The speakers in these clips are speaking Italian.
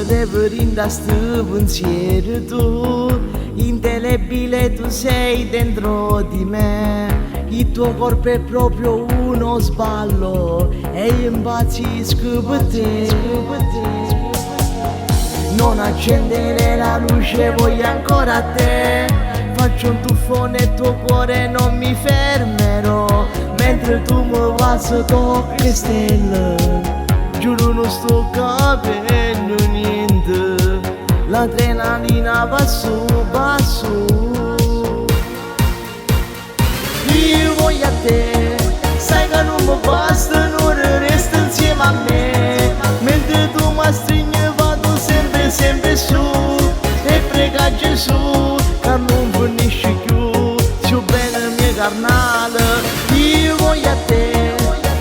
reverin sto pensiero tu, indelebile tu sei dentro di me, il tuo corpo è proprio uno sballo e io impazzisco per te. Non accendere la luce, voglio ancora te, faccio un tuffone e tuo cuore non mi fermerò, mentre tu mi vai sotto le stelle, giuro non sto capendo niente, l'adrenalina va su, va su. Io voglio a te, sai che non mi basta, non resta insieme a me, mentre tu mi stringi vado sempre su, e prega Gesù che non finisce più, più bene mio carnale. Io voglio a te,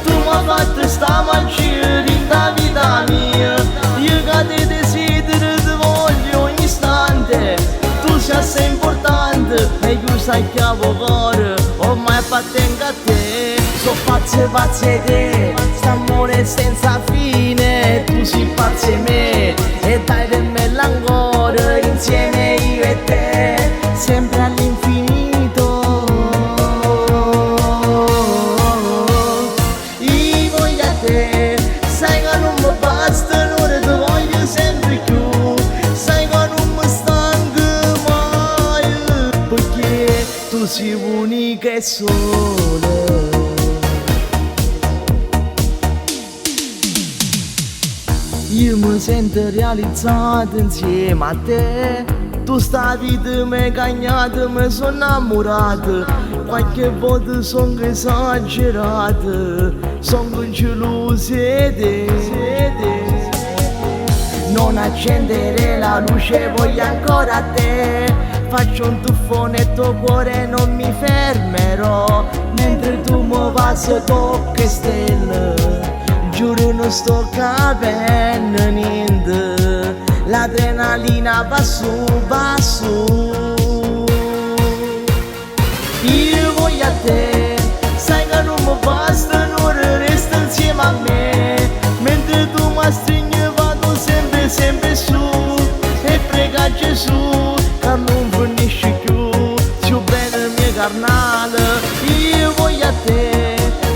tu mi hai fatto sta magia in la vita mia, io che ti desidero ti voglio ogni istante, tu sei assai importante e io sai che avevo cuore, ormai appartengo a te. So pazze te, st'amore senza fine, tu sei pazza e me, e dai del me l'ancora, insieme io e te, sempre all'infinito. Io voglio a te, sai che non mi basta, non ti voglio sempre più, sai che non mi stanco mai, perché tu sei unica e sola. Io mi sento realizzato insieme a te, tu sta vita mi hai cagnato, mi sono innamorato, qualche volta sono esagerato, sono geloso di te. Non accendere la luce, voglio ancora te, faccio un tuffone e tuo cuore non mi fermerò, mentre tu mi vai sotto le stelle, giuro non sto capendo niente, l'adrenalina va su, va su. Io voglio a te, sai che non mi basta, non resta insieme a me, mentre tu mi stringi vado sempre su, e prega Gesù che non finisce più, più bene mio carnale. Io voglio a te,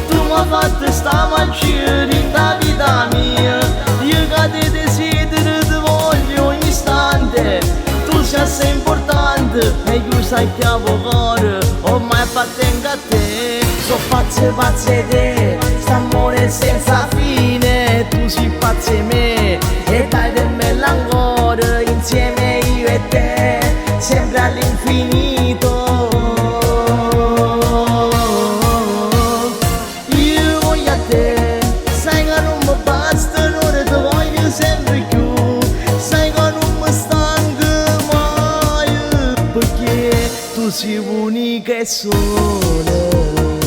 tu mi hai fatto sta magia in la vita mia, io che ti desidero ti voglio ogni istante, tu sei assai importante e io sai che avevo cuore, ormai appartengo a te. So pazze te, st'amore senza fine, tu sei pazza e me, e dai del me l'ancora, insieme io e te, sempre all'infinito. Sempre più, sai che non mi stanco mai, perché tu sei unica e sola.